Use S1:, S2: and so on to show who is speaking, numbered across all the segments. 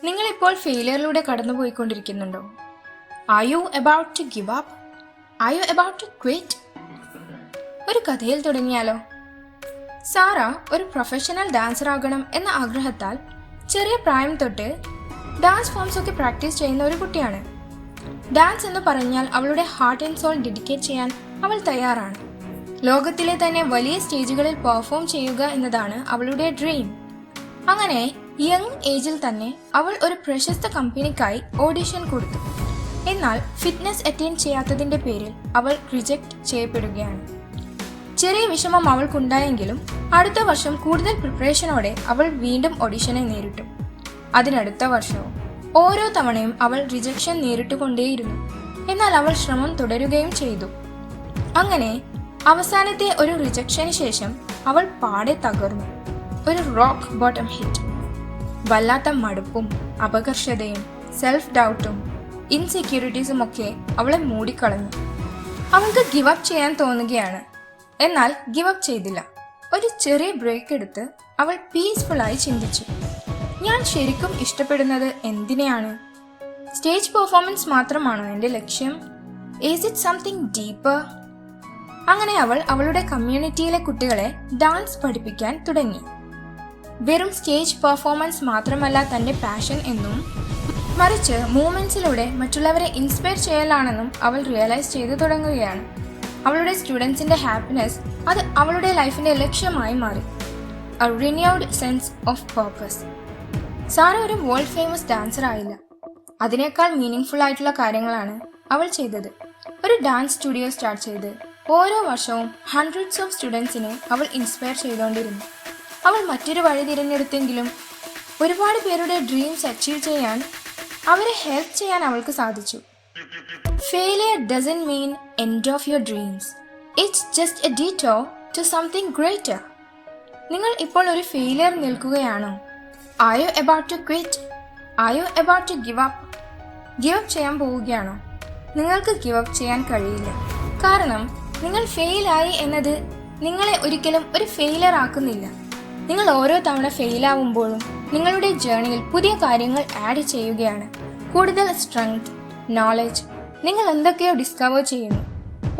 S1: നിങ്ങളിപ്പോൾ ഫെയിലിയറിലൂടെ കടന്നുപോയിക്കൊണ്ടിരിക്കുന്നുണ്ടോ? Are you about to give up? Are you about to quit? ഒരു കഥയിൽ തുടങ്ങിയാലോ? സാറ ഒരു പ്രൊഫഷണൽ ഡാൻസർ ആകണം എന്ന ആഗ്രഹത്താൽ ചെറിയ പ്രായം തൊട്ട് ഡാൻസ് ഫോംസ് ഒക്കെ പ്രാക്ടീസ് ചെയ്യുന്ന ഒരു കുട്ടിയാണ്. ഡാൻസ് എന്ന് പറഞ്ഞാൽ അവളുടെ ഹാർട്ട് ആൻഡ് സോൾ ഡെഡിക്കേറ്റ് ചെയ്യാൻ അവൾ തയ്യാറാണ്. ലോകത്തിലെ തന്നെ വലിയ സ്റ്റേജുകളിൽ പെർഫോം ചെയ്യുക എന്നതാണ് അവളുടെ ഡ്രീം. അങ്ങനെ യങ് ഏജിൽ തന്നെ അവൾ ഒരു പ്രശസ്ത കമ്പനിക്കായി ഓഡിഷൻ കൊടുത്തു. എന്നാൽ ഫിറ്റ്നസ് അറ്റൈൻ ചെയ്യാത്തതിന്റെ പേരിൽ അവൾ റിജക്റ്റ് ചെയ്യപ്പെടുകയാണ്. ചെറിയ വിഷമം അവൾക്കുണ്ടായെങ്കിലും അടുത്ത വർഷം കൂടുതൽ പ്രിപ്പറേഷനോടെ അവൾ വീണ്ടും ഓഡിഷനെ നേരിട്ടു. അതിനടുത്ത വർഷവും ഓരോ തവണയും അവൾ റിജക്ഷൻ നേരിട്ടുകൊണ്ടേയിരുന്നു. എന്നാൽ അവൾ ശ്രമം തുടരുകയും ചെയ്തു. അങ്ങനെ അവസാനത്തെ ഒരു റിജക്ഷന് ശേഷം അവൾ പാടെ തകർന്നു. ഒരു റോക്ക് ബോട്ടം ഹിറ്റ്. വല്ലാത്ത മടുപ്പും അപകർഷതയും സെൽഫ് ഡൗട്ടും ഇൻസെക്യൂരിറ്റീസും ഒക്കെ അവളെ മൂടിക്കളഞ്ഞു. അവൾക്ക് ഗിവ് അപ്പ് ചെയ്യാൻ തോന്നുകയാണ്. എന്നാൽ ഗിവ് അപ്പ് ചെയ്തില്ല. ഒരു ചെറിയ ബ്രേക്ക് എടുത്ത് അവൾ പീസ്ഫുള്ളായി ചിന്തിച്ചു, ഞാൻ ശരിക്കും ഇഷ്ടപ്പെടുന്നത് എന്തിനെയാണ്? സ്റ്റേജ് പെർഫോമൻസ് മാത്രമാണോ എൻ്റെ ലക്ഷ്യം? Is it something deeper? അങ്ങനെ അവൾ അവളുടെ കമ്മ്യൂണിറ്റിയിലെ കുട്ടികളെ ഡാൻസ് പഠിപ്പിക്കാൻ തുടങ്ങി. വെറും സ്റ്റേജ് പെർഫോമൻസ് മാത്രമല്ല തൻ്റെ പാഷൻ എന്നും, മറിച്ച് മൂവ്മെന്റ്സിലൂടെ മറ്റുള്ളവരെ ഇൻസ്പയർ ചെയ്യലാണെന്നും അവൾ റിയലൈസ് ചെയ്തു തുടങ്ങുകയാണ്. അവളുടെ സ്റ്റുഡൻസിന്റെ ഹാപ്പിനെസ് അത് അവളുടെ ലൈഫിന്റെ ലക്ഷ്യമായി മാറി. A renewed sense of purpose. Sara ഒരു വേൾഡ് ഫേമസ് ഡാൻസർ ആയില്ല. അതിനേക്കാൾ മീനിങ് ആയിട്ടുള്ള കാര്യങ്ങളാണ് അവൾ ചെയ്തത്. ഒരു ഡാൻസ് സ്റ്റുഡിയോ സ്റ്റാർട്ട് ചെയ്ത് ഓരോ വർഷവും ഹൺഡ്രഡ്സ് ഓഫ് സ്റ്റുഡൻസിനെ അവൾ ഇൻസ്പയർ ചെയ്തുകൊണ്ടിരുന്നു. അവൾ മറ്റൊരു വഴി തിരഞ്ഞെടുത്തെങ്കിലും ഒരുപാട് പേരുടെ ഡ്രീംസ് അച്ചീവ് ചെയ്യാൻ, അവരെ ഹെൽപ്പ് ചെയ്യാൻ അവൾക്ക് സാധിച്ചു. Failure doesn't mean end of your dreams. It's just a detour to something greater. നിങ്ങൾ ഇപ്പോൾ ഒരു failure നിൽക്കുകയാണോ? Are you about to quit? Are you about to give up? Give up ചെയ്യാൻ പോവുകയാണോ? നിങ്ങൾക്ക് ഗിവ് അപ്പ് ചെയ്യാൻ കഴിയില്ല. കാരണം നിങ്ങൾ ഫെയിലായി എന്നത് നിങ്ങളെ ഒരിക്കലും ഒരു ഫെയിലിയർ ആക്കുന്നില്ല. നിങ്ങൾ ഓരോ തവണ ഫെയിലാവുമ്പോഴും നിങ്ങളുടെ ജേർണിയിൽ പുതിയ കാര്യങ്ങൾ ആഡ് ചെയ്യുകയാണ്. കൂടുതൽ സ്ട്രെങ്ത്, നോളജ്, നിങ്ങൾ എന്തൊക്കെയോ ഡിസ്കവർ ചെയ്യുന്നു.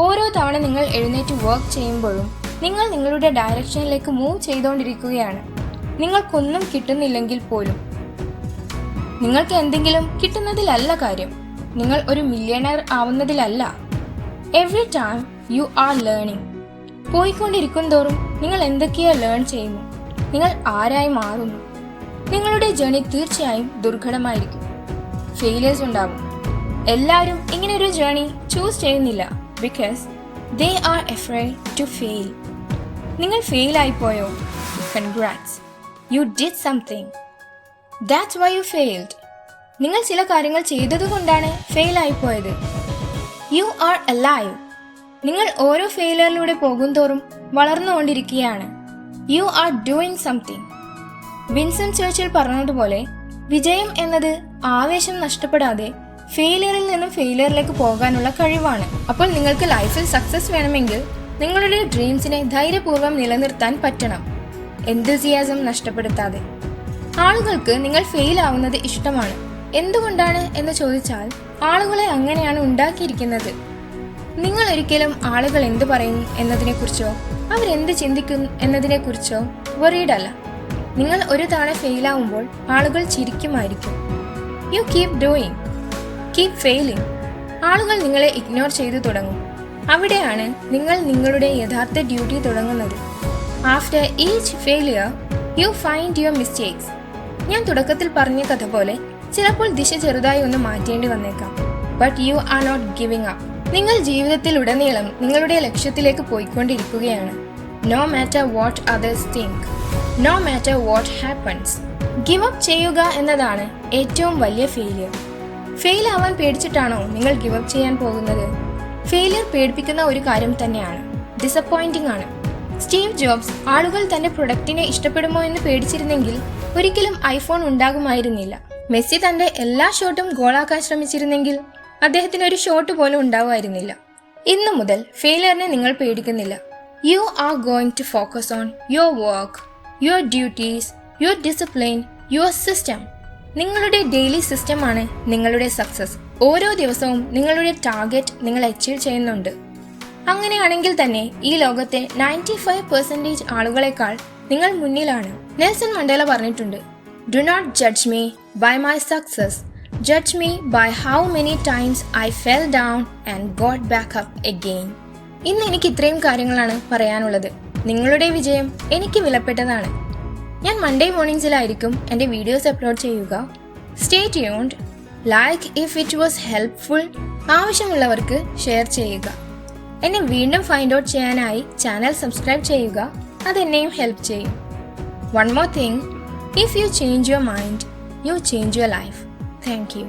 S1: ഓരോ തവണ നിങ്ങൾ എഴുന്നേറ്റ് വർക്ക് ചെയ്യുമ്പോഴും നിങ്ങൾ നിങ്ങളുടെ ഡയറക്ഷനിലേക്ക് മൂവ് ചെയ്തുകൊണ്ടിരിക്കുകയാണ്. നിങ്ങൾക്കൊന്നും കിട്ടുന്നില്ലെങ്കിൽ പോലും നിങ്ങൾക്ക് എന്തെങ്കിലും കിട്ടുന്നതിലല്ല കാര്യം. നിങ്ങൾ ഒരു മില്യണയർ ആവുന്നതിലല്ല. Every time you are learning. പോയിക്കൊണ്ടിരിക്കും തോറും നിങ്ങൾ എന്തൊക്കെയോ ലേൺ ചെയ്യുന്നു. നിങ്ങൾ ആരായി മാറുന്നു. നിങ്ങളുടെ ജേർണി തീർച്ചയായും ദുർഘടമായിരിക്കും. ഫെയിലിയേഴ്സ് ഉണ്ടാകും. എല്ലാവരും ഇങ്ങനെ ഒരു ജേർണി ചൂസ് ചെയ്യുന്നില്ല. Because they are afraid to fail. നിങ്ങൾ ഫെയിൽ ആയിപ്പോയോ? Congrats, you did something. That's why you failed. നിങ്ങൾ ചില കാര്യങ്ങൾ ചെയ്തതുകൊണ്ടാണ് ഫെയിൽ ആയിപ്പോയത്. You are alive. നിങ്ങൾ ഓരോ ഫെയിലിയറിലൂടെ പോകും തോറും വളർന്നുകൊണ്ടിരിക്കുകയാണ്. You are doing something. Winston Churchill പറഞ്ഞതുപോലെ വിജയം എന്നത് ആവേശം നഷ്ടപ്പെടാതെ ഫെയിലിയറിൽ നിന്നും ഫെയിലിയറിലേക്ക് പോകാനുള്ള കഴിവാണ്. അപ്പോൾ നിങ്ങൾക്ക് ലൈഫിൽ സക്സസ് വേണമെങ്കിൽ നിങ്ങളുടെ ഡ്രീംസിനെ ധൈര്യപൂർവ്വം നിലനിർത്താൻ പറ്റണം, എന്തൂസിയാസം നഷ്ടപ്പെടുത്താതെ. ആളുകൾക്ക് നിങ്ങൾ ഫെയിൽ ആവുന്നത് ഇഷ്ടമാണ്. എന്തുകൊണ്ടാണ് എന്ന് ചോദിച്ചാൽ ആളുകളെ അങ്ങനെയാണ് ഉണ്ടാക്കിയിരിക്കുന്നത്. നിങ്ങൾ ഒരിക്കലും ആളുകൾ എന്ത് പറയും എന്നതിനെക്കുറിച്ചോ അവരെന്ത് ചിന്തിക്കും എന്നതിനെക്കുറിച്ചോ വറീഡല്ല. നിങ്ങൾ ഒരു തവണ ഫെയിലാവുമ്പോൾ ആളുകൾ ചിരിക്കുമായിരിക്കും. You keep doing, keep failing. ആളുകൾ നിങ്ങളെ ഇഗ്നോർ ചെയ്തു തുടങ്ങും. അവിടെയാണ് നിങ്ങൾ നിങ്ങളുടെ യഥാർത്ഥ ഡ്യൂട്ടി തുടങ്ങുന്നത്. After each failure you find your mistakes. ഞാൻ തുടക്കത്തിൽ പറഞ്ഞ കഥ പോലെ ചിലപ്പോൾ ദിശ ചെറുതായി ഒന്ന് മാറ്റേണ്ടി വന്നേക്കാം. But you are not giving up. നിങ്ങൾ ജീവിതത്തിലുടനീളം നിങ്ങളുടെ ലക്ഷ്യത്തിലേക്ക് പോയിക്കൊണ്ടിരിക്കുകയാണ്. No matter what others think, no matter what happens. Give up ചെയ്യുക എന്നതാണ് ഏറ്റവും വലിയ ഫെയിലിയർ. ഫെയിൽ ആവാൻ പേടിച്ചിട്ടാണോ നിങ്ങൾ ഗിവ് അപ്പ് ചെയ്യാൻ പോകുന്നത്? ഫെയിലിയർ പേടിപ്പിക്കുന്ന ഒരു കാര്യം തന്നെയാണ്. ഡിസപ്പോയിന്റിംഗ് ആണ്. സ്റ്റീവ് ജോബ്സ് ആളുകൾ തന്റെ പ്രൊഡക്റ്റിനെ ഇഷ്ടപ്പെടുമോ എന്ന് പേടിച്ചിരുന്നെങ്കിൽ ഒരിക്കലും ഐഫോൺ ഉണ്ടാകുമായിരുന്നില്ല. മെസ്സി തന്റെ എല്ലാ ഷോട്ടും ഗോളാക്കാൻ ശ്രമിച്ചിരുന്നെങ്കിൽ അദ്ദേഹത്തിന് ഒരു ഷോട്ട് പോലും ഉണ്ടാവുമായിരുന്നില്ല. ഇന്നു മുതൽ ഫെയിലിയറിനെ നിങ്ങൾ പേടിക്കുന്നില്ല. You are going to focus on your work, your duties, your discipline, your system. നിങ്ങളുടെ ഡെയിലി സിസ്റ്റമാണ് നിങ്ങളുടെ സക്സസ്. ഓരോ ദിവസവും നിങ്ങളുടെ ടാർഗറ്റ് നിങ്ങൾ അച്ചീവ് ചെയ്യുന്നുണ്ട്. അങ്ങനെയാണെങ്കിൽ തന്നെ ഈ ലോകത്തെ 95% ആളുകളെക്കാൾ നിങ്ങൾ മുന്നിലാണ്. നെൽസൺ മണ്ടേല പറഞ്ഞിട്ടുണ്ട്, "do not judge me by my success, judge me by how many times I fell down and got back up again." ഇന്ന് എനിക്ക് ഇത്രയും കാര്യങ്ങളാണ് പറയാനുള്ളത്. നിങ്ങളുടെ വിജയം എനിക്ക് വിലപ്പെട്ടതാണ്. ഞാൻ മൺഡേ മോർണിംഗ്സിലായിരിക്കും എൻ്റെ വീഡിയോസ് അപ്ലോഡ് ചെയ്യുക. Stay tuned. Like if it was helpful. ആവശ്യമുള്ളവർക്ക് ഷെയർ ചെയ്യുക. എന്നെ വീണ്ടും ഫൈൻഡ് ഔട്ട് ചെയ്യാനായി ചാനൽ സബ്സ്ക്രൈബ് ചെയ്യുക. അതെന്നെയും ഹെൽപ്പ് ചെയ്യും. One more thing, if you change your mind, U change your life. Thank you.